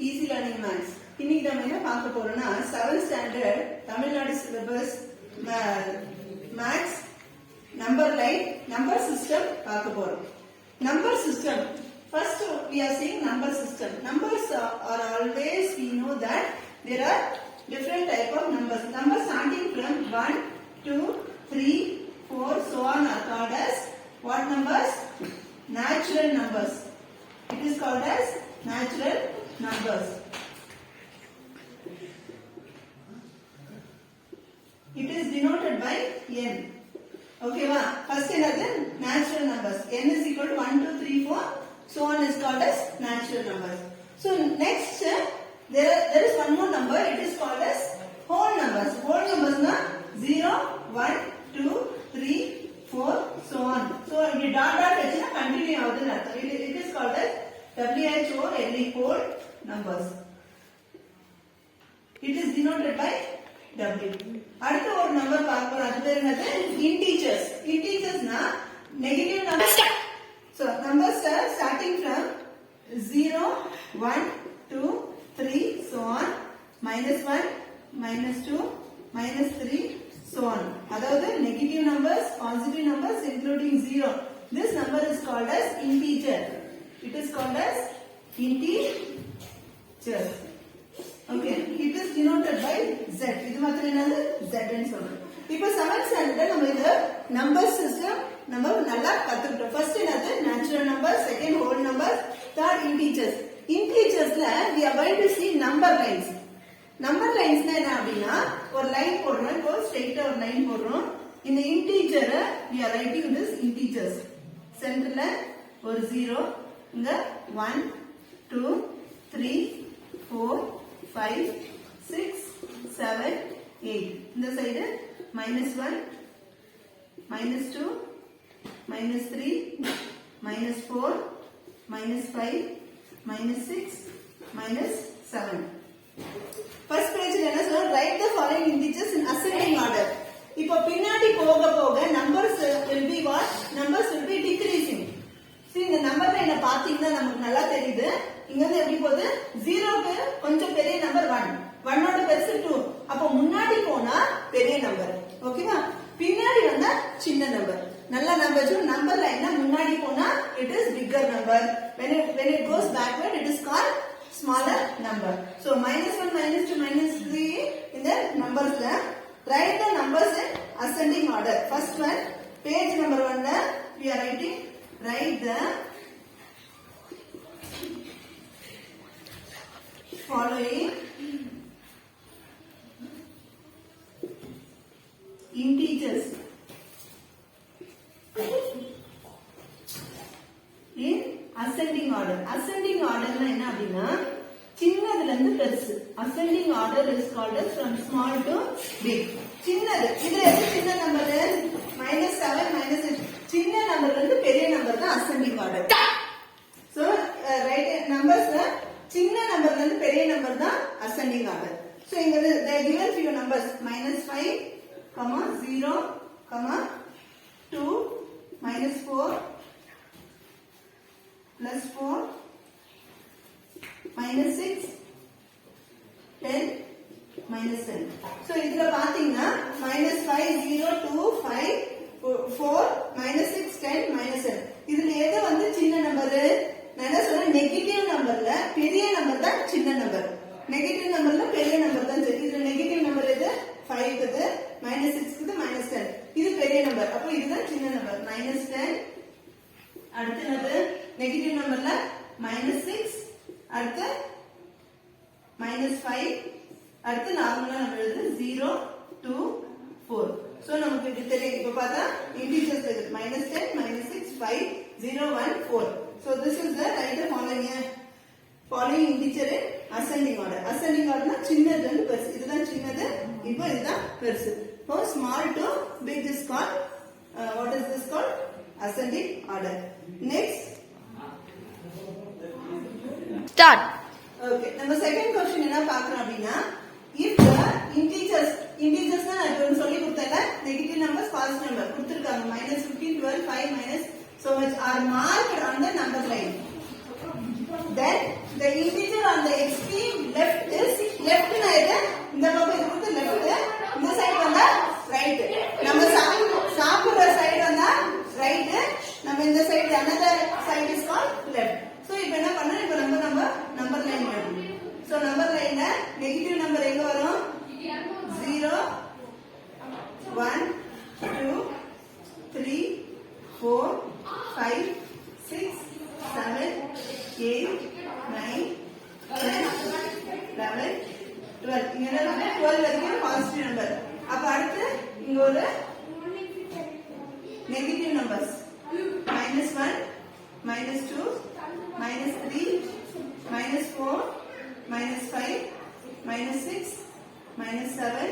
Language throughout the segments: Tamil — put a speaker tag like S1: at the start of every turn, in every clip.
S1: Easy Learning Maths. இன்னைக்கு நம்ம என்ன பார்க்க போறோம்னா 7th standard Tamil Nadu syllabus maths number line number system பார்க்க போறோம். Number system. First we are seeing number system. Numbers are always, we know that there are different type of numbers. Numbers starting from 1, 2, 3, 4, so on are called as what numbers? Natural numbers. It is called as natural numbers. It is denoted by n. Okay, va? First another natural numbers. N is equal to 1, 2, 3, 4. So on is called as natural numbers. So next there is one more number. It is called as whole numbers. Whole numbers na 0, 1, 2, 3, 4, so on. So if dot vechina continue avudhu nartha. It is called as WHOLE whole numbers. It is denoted by W. அடுத்த ஒரு நம்பர் பார்ப்போம். அது பேர் என்னது? Integers. Integers na negative numbers. So numbers are starting from 0, 1, 2, 3, so on, -1, -2, -3, so on. அதாவது negative numbers, positive numbers including 0. This number is called as integer. It is called as integer. Okay, it is denoted by Z. இது மாத்திரம் என்னது? Z ன்னு சொல்றோம். இப்போ 7th standard நம்ம இந்த number system நம்ம நல்லா கத்துக்கிட்டோம். ஃபர்ஸ்ட் என்னது? natural numbers, second whole numbers, third integers. Integersல we are going to see number lines. Number linesனா என்ன அப்படினா ஒரு லைன் போடுறோம். இப்போ ஸ்ட்ரைட்டா ஒரு லைன் போடுறோம். இந்த integer we are writing this integers. சென்டர்ல ஒரு 0, இங்க 1, 2, 3, 4, 5, 6, 7, 8. இந்த சைடு -1, -2, -3, -4, -5, -6, -7. First page என்ன சொல்றோம்? Write the following integers in ascending order. இப்போ பின்னாடி போக போக numbers will be what? Numbers will be decreasing. See இந்த நம்பர் லைனை பாத்தீங்கன்னா நமக்கு நல்லா தெரியுது. இங்க இருந்து எப்படி போகுது? 0க்கு கொஞ்சம் பெரிய நம்பர் 1. 1ஓட பெருசு 2. அப்போ முன்னாடி போனா பெரிய நம்பர். ஓகேவா? பின்னாடி வந்தா சின்ன நம்பர். நல்ல நம்பர் நம்பர் லைன்னா முன்னாடி போனா it is bigger number. When it goes backward it is called smaller number. So -1, -2, -3 in the numbers la write the numbers in ascending order. First one page number 1 la we are write the following integers in ascending order. Ascending order na enna appadina சின்னதுல இருந்து பெருசு. ascending order is called as from small to big. சின்னது இதுல எது சின்ன நம்பர்? -7, -8. சின்ன நம்பர்ல இருந்து பெரிய நம்பர் தான் ascending order. So write numbers சின்ன நம்பர்ல இருந்து பெரிய நம்பர் தான் ascending order. So இங்க they are given few numbers -5, 0, 2, -4, +4, -6, 10, -10. So இதுல பாத்தீங்கன்னா -5, 0, 2, 5, 4, -6, 10, -10. இதுல எது வந்து சின்ன நம்பர்? நான் என்ன சொல்றேன்? நெகட்டிவ் நம்பர்ல பெரிய நம்பர் தான் சின்ன நம்பர். நெகட்டிவ் நம்பர்ல பெரிய நம்பர் தான் சரி. இதுல நெகட்டிவ் நம்பர் எது? 5 க்குது, -6 க்குது, -10. இது பெரிய நம்பர். அப்போ இதுதான் சின்ன நம்பர். -10. அடுத்து என்னது? நெகட்டிவ் நம்பர்ல -6, அடுத்து -5, அடுத்து நார்மலா நம்ம எழுது 0, 2, 4. சோ நமக்கு இது தெரியும். இப்ப பார்த்தா இன்டிஜர்ஸ் இருக்கு. -10, -6, 5, 0, 1, 4. So this is the right following integer in ascending order. Ascending order na சின்னதுல இருந்து பெருசு. இதுதான் சின்னது, இப்போ இதுதான் பெருசு. So small to big is called what is this called? Ascending order. Next
S2: start.
S1: Okay, நம்ம second question என்ன பார்க்கறோம் அப்படினா if the integers na நான் ஒன்னு சொல்லி கொடுத்தேன்ல, நெகட்டிவ் நம்பர்ஸ் பாசிட்டிவ் நம்பர் கொடுத்திருக்காங்க. -15, 12, 5 so much are marked on the number line. Then the integer on the extreme left is left னா எது இந்த பக்கம் இது வந்து left இந்த சைடு வந்தா right நம்ம சாப்பிடுற சைடு வந்தா right நம்ம இந்த side another side is called left so இப்போ என்ன பண்ணனும் இப்போ நம்ம நம்பர் லைன் எழுதணும் so நம்பர் லைன்ல நெகட்டிவ் நம்பர் எங்க வரும் 0 1 2 3 4 5 6 7 8 9 10 11 12 இங்க என்ன 12 வரைக்கும் பாசிட்டிவ் நம்பர் அப்ப அடுத்து இங்க ஒரு நெகட்டிவ் நம்பர்ஸ் -1 -2 -3 -4 -5 -6 -7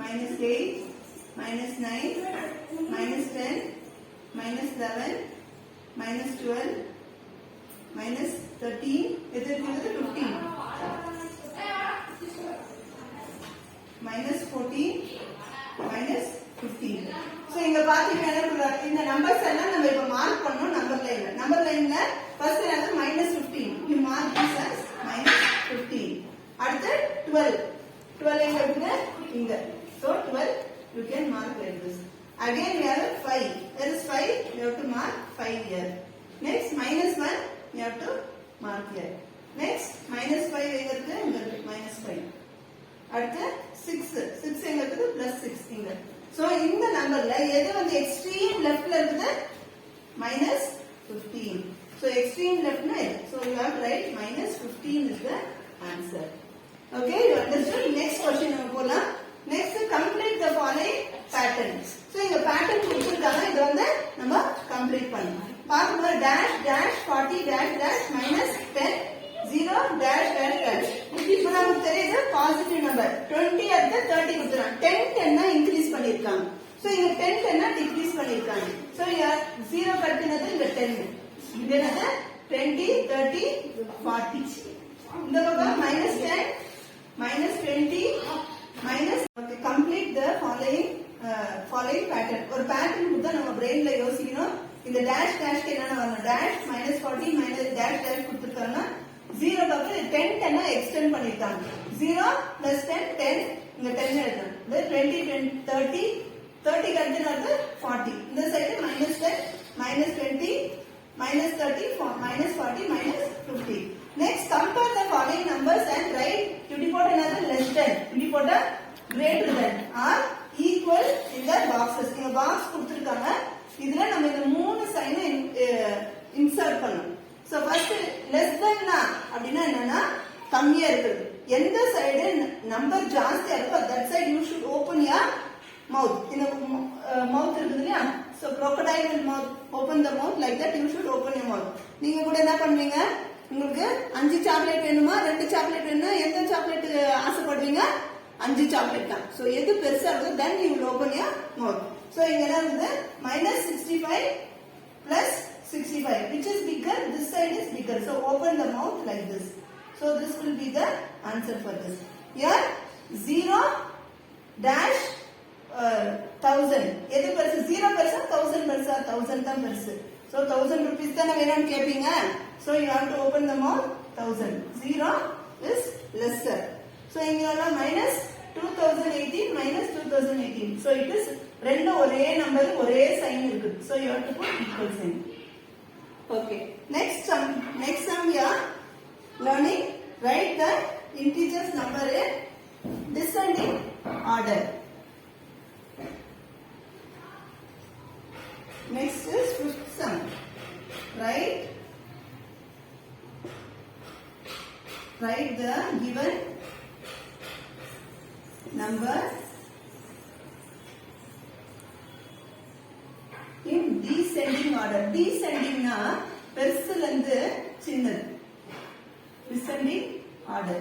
S1: -8 -9 -10 -11 -12 -13 இது இருக்குது 15 -14 -15 சோ இங்க பாத்தீங்கன்னா இந்த நம்பர்ஸ் எல்லாம் நம்ம இப்ப மார்க் பண்ணனும் நம்பர் லைன்ல ஃபர்ஸ்ட் வந்து -15 you mark this as -15 அடுத்து 12 எங்க இருக்கு இங்க so 12 you can mark like this again we have 5 there is 5 you have to mark 5 here next -1 you have to mark here next -5 எங்க இருக்கு இங்க -5 அடுத்து 6 எங்க இருக்கு +6 இங்க சோ இந்த நம்பர்ல எது வந்து எக்ஸ்ட்ரீம் லெஃப்ட்ல இருக்குது -15 so extreme left na so you have to write -15 is the answer okay you understood next question நம்ம போலாம் next complete the following pattern so இந்த pattern கொடுத்திருக்காங்க இது வந்து நம்ம கம்ப்ளீட் பண்ணனும் பாருங்க dash 40 dash -10 0 dash இப்போ நமக்கு தெரியுது பாசிட்டிவ் நம்பர் 20 அடுத்து 30 கொடுத்துறாங்க 10 தான் இன்கிரீஸ் பண்ணிருக்காங்க சோ இங்க 10 டிக்ரீஸ் பண்ணிருக்காங்க சோ 0 கட்டினது இந்த 10 இது என்னது 20 30 40 இந்த பக்கம் -10 -20 okay complete the following pattern ஒரு பேட்டர்ன் கொடுத்தா நம்ம பிரெயின்ல யோசிக்கணும் இந்த டேஷ்க்கு என்னன்னா வரணும் dash -40 dash கொடுத்திருக்காங்க 0 பக்கம் 10 எக்ஸ்டெண்ட் பண்ணிருக்காங்க 0 + 10 இங்க 10 எழுதணும் இந்த 20 30 கட்டினது 40 இந்த side -10 -20 -30 -40 -50 next compare the following numbers and write இப்படி போட்ட என்னது less than இப்படி போட்ட greater than or equal in the boxes இங்க பாக்ஸ் கொடுத்திருக்காங்க இதுல நம்ம இந்த மூணு சைனை இன்சர்ட் பண்ணனும் சோ ஃபர்ஸ்ட் less than அப்படினா என்னன்னா கம்மியா இருக்குது எந்த சைடு நம்பர் ஜாஸ்தியா இருக்கோ that side you should open your mouth இந்த மவுத் இருக்குது இல்லையா so crocodile will mouth open the mouth like that you should open your mouth நீங்க கூட என்ன பண்ணுவீங்க உங்களுக்கு 5 சாக்லேட் வேணுமா 2 சாக்லேட் வேணுமா எந்த சாக்லேட் ஆசைப்படுவீங்க 5 சாக்லேட் தான் சோ எது பெருசா இருக்கோ then you will open your mouth so இங்க என்ன இருக்குது -65 plus 65 which is bigger this side is bigger so open the mouth like this so this will be the answer for this here 0 dash 1000 எது பெருசு 0 பெருசா 1000 பெருசா 1000 தான் பெருசு so 1000 rupees தான வேணும்னு கேப்பீங்க so you have to open the mouth 1000 0 is lesser so இங்க எல்லாம் -2018 -2018 so it is ரெண்டு ஒரே நம்பர் ஒரே சைன் இருக்கு so you have to put equal sign okay next sum we are learning write the integers number in descending order next is fifth sum write the given number in descending order descending na பெருசுல இருந்து சின்னது descending order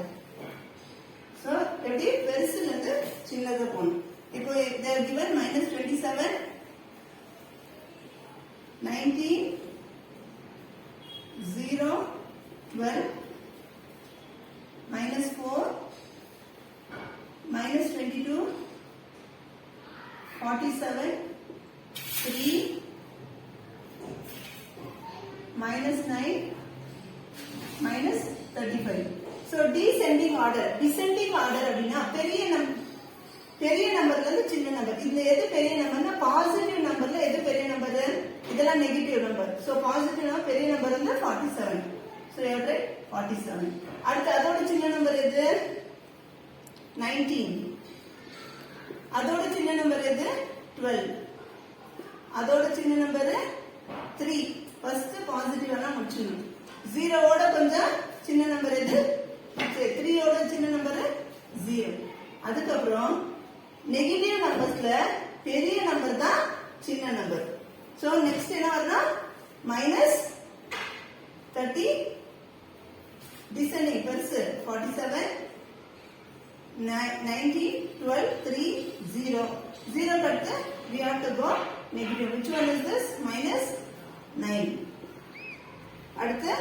S1: so எப்படி பெருசுல இருந்து சின்னது போணும் இப்போ they are given -27 19 0 12 -4 -22 47 3 -9 -35 So descending order அப்படின்னா பெரிய நம்பர்ல இருந்து சின்ன நம்பர். இதுல எது பெரிய நம்பர்னா பாசிட்டிவ் நம்பர்ல எது பெரிய நம்பர்? இதெல்லாம் negative number. So positive number பெரிய நம்பர் வந்து 47. So you have to write 47. அடுத்து அதோட சின்ன நம்பர் எது? 19. அதோட சின்ன நம்பர் எது? 12. அதோட சின்ன நம்பர் 3. ஃபர்ஸ்ட் பாசிட்டிவ் எல்லாம் முடிச்சிடணும். 0 ஓட கொஞ்சம் சின்ன நம்பர் எது? 3 ஓட சின்ன நம்பர் 0. அதுக்கப்புறம் நெகட்டிவ் நம்பர்ஸ்ல பெரிய நம்பர் தான் சின்ன நம்பர். சோ நெக்ஸ்ட் என்ன வரும்னா -30 டிசனிங் பெருசு 47 19 12 3 0 0 அடுத்து we have to go negative. Which one is this? -9. அடுத்து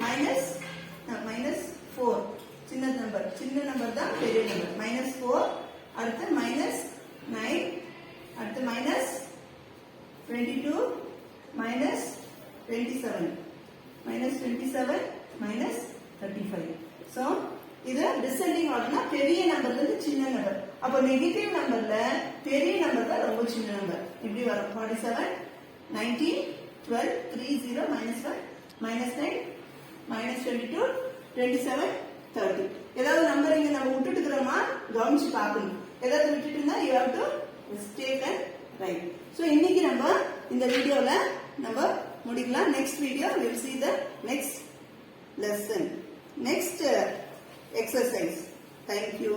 S1: -4 சின்ன நம்பர் தான் பெரிய நம்பர். -4 அடுத்து -9 அடுத்து -22 -27 -35. சோ இது டிசெண்டிங் ஆர்டர்னா பெரிய நம்பர்ல இருந்து சின்ன நம்பர். அப்ப நெகட்டிவ் நம்பர்ல பெரிய நம்பர் தான் ரொம்ப சின்ன நம்பர். இப்படி வரும் 47 19 12 30 -1 -9 -22 27 30. ஏதாவது நம்பர் இங்க நம்ம விட்டுட்டு இருக்கிறோமா கவனிச்சு பார்க்கணும். ஏதாவது விட்டுட்டு இருந்தா you have to mistake and write. So இன்னைக்கு நம்ம இந்த வீடியோல நம்ம முடிக்கலாம். Next video we will see the next lesson, next exercise. Thank you.